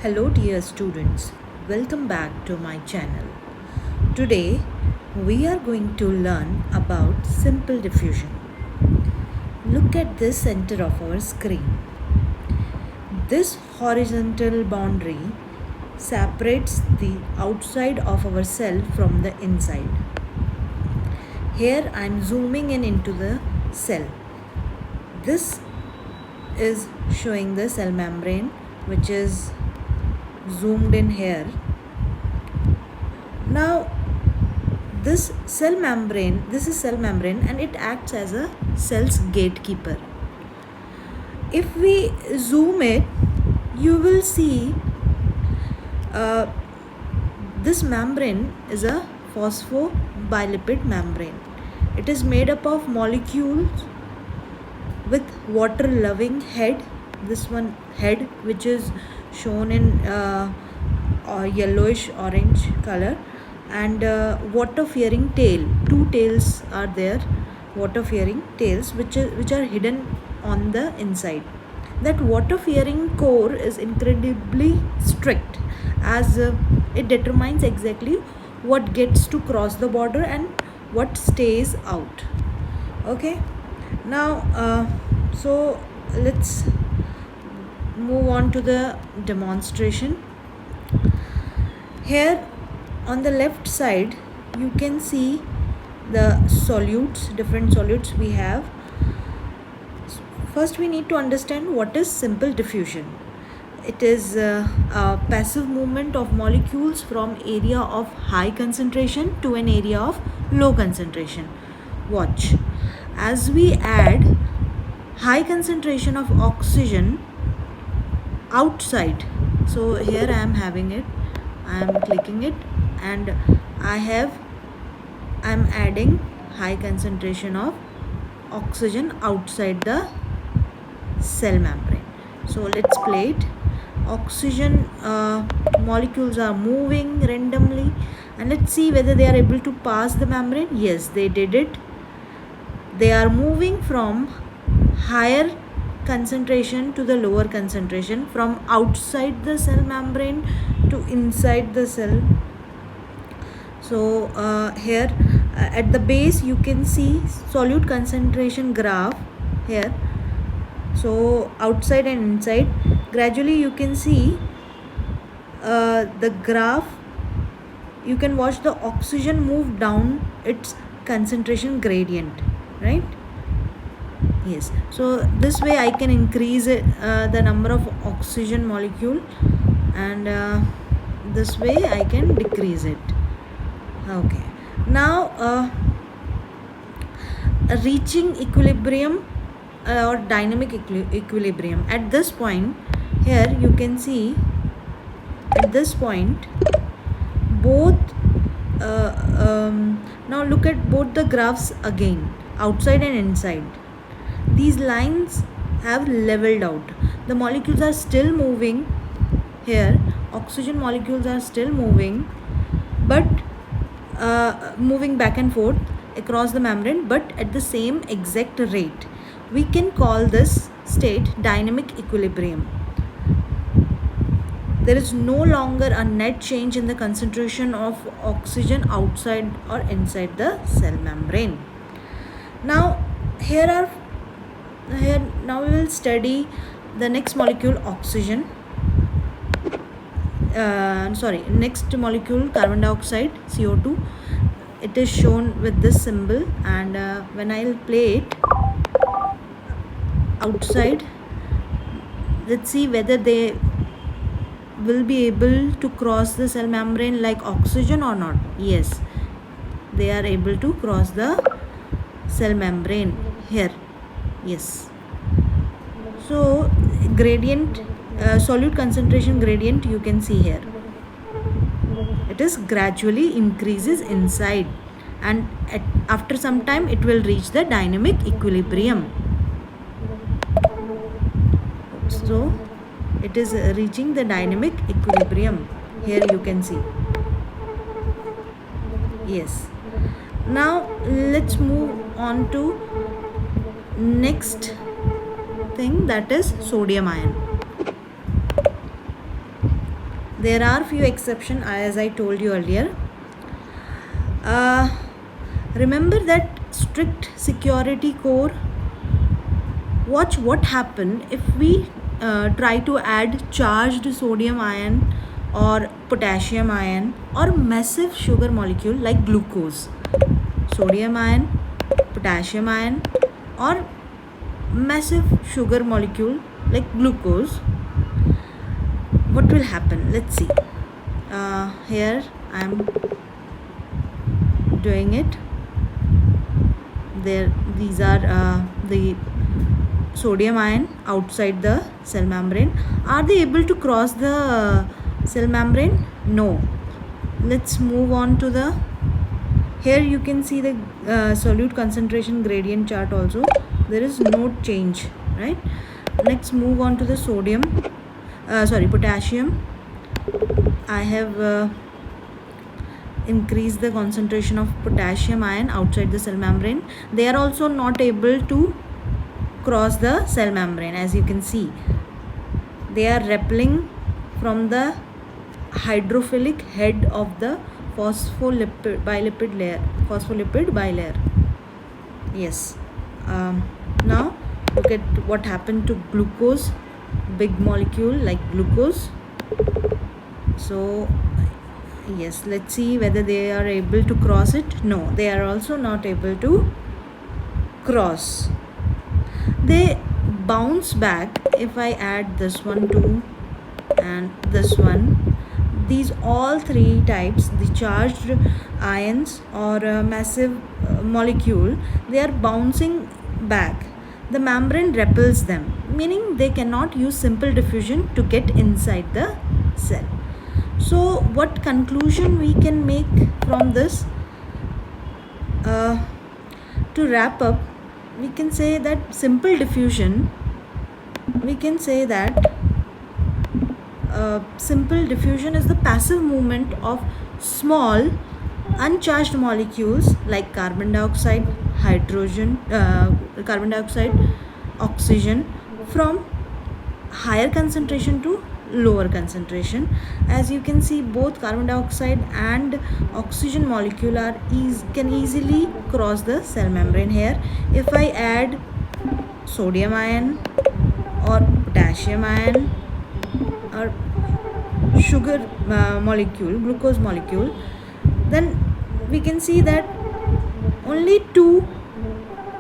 Hello dear students, welcome back to my channel. Today we are going to learn about simple diffusion. Look at the center of our screen. This horizontal boundary separates the outside of our cell from the inside. Here I am zooming in into the cell. This is showing the cell membrane, which is zoomed in here. Now this is cell membrane and it acts as a cell's gatekeeper. If we zoom it, you will see this membrane is a phosphobilipid membrane. It is made up of molecules with water loving head. This one head, which is shown in yellowish orange color, and water fearing tail. Two tails are there, water fearing tails, which are hidden on the inside. That water fearing core is incredibly strict, as it determines exactly what gets to cross the border and what stays out. Okay, now so let's move on to the demonstration. Here on the left side you can see the solutes, different solutes we have. First we need to understand what is simple diffusion. It is a passive movement of molecules from area of high concentration to an area of low concentration. Watch, as we add high concentration of oxygen outside, so here I am having it, I am clicking it, and I am adding high concentration of oxygen outside the cell membrane. So let's play it. Oxygen molecules are moving randomly, and let's see whether they are able to pass the membrane. Yes, they did it. They are moving from higher concentration to the lower concentration, from outside the cell membrane to inside the cell. So here at the base you can see solute concentration graph here. So outside and inside, gradually you can see the graph. You can watch the oxygen move down its concentration gradient, right? Yes, so this way I can increase it, the number of oxygen molecule, and this way I can decrease it. Okay, now reaching equilibrium or dynamic equilibrium. At this point, here you can see at this point both now look at both the graphs again, outside and inside. These lines have leveled out. The molecules are still moving here, oxygen molecules are still moving, but moving back and forth across the membrane, but at the same exact rate. We can call this state dynamic equilibrium. There is no longer a net change in the concentration of oxygen outside or inside the cell membrane. Now now we will study the next molecule, oxygen. Next molecule, carbon dioxide, CO2. It is shown with this symbol, and when I will play it outside, let's see whether they will be able to cross the cell membrane like oxygen or not. Yes, they are able to cross the cell membrane here. Yes, so gradient, solute concentration gradient, you can see here. It is gradually increases inside, and after some time it will reach the dynamic equilibrium. So it is reaching the dynamic equilibrium. Here you can see. Yes. Now let's move on to next thing, that is sodium ion. There are few exceptions, as I told you earlier. Remember that strict security core. Watch what happen if we try to add charged sodium ion or potassium ion or massive sugar molecule like glucose. Sodium ion, potassium ion, or massive sugar molecule like glucose. What will happen? Let's see. Here I am doing it. These are the sodium ion outside the cell membrane. Are they able to cross the cell membrane? No. Let's move on to the, here you can see the solute concentration gradient chart also. There is no change, right? Let's move on to the potassium. I have increased the concentration of potassium ion outside the cell membrane. They are also not able to cross the cell membrane. As you can see, they are repelling from the hydrophilic head of the phospholipid bilayer. Yes. Now look at what happened to glucose, big molecule like glucose. So yes, let's see whether they are able to cross it. No, they are also not able to cross. They bounce back if I add this one too and this one. These all three types, the charged ions or massive molecule, they are bouncing back. The membrane repels them, meaning they cannot use simple diffusion to get inside the cell. So what conclusion we can make from this? To wrap up, we can say that simple diffusion, simple diffusion is the passive movement of small uncharged molecules like carbon dioxide, oxygen from higher concentration to lower concentration. As you can see, both carbon dioxide and oxygen molecule can easily cross the cell membrane. Here, if I add sodium ion or potassium ion or sugar molecule, glucose molecule, then we can see that only two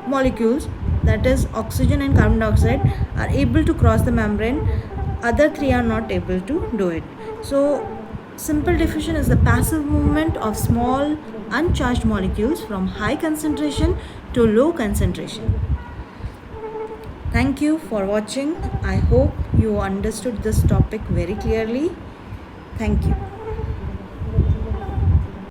molecules, that is oxygen and carbon dioxide, are able to cross the membrane. Other three are not able to do it. So simple diffusion is the passive movement of small uncharged molecules from high concentration to low concentration. Thank you for watching. I hope you understood this topic very clearly. Thank you.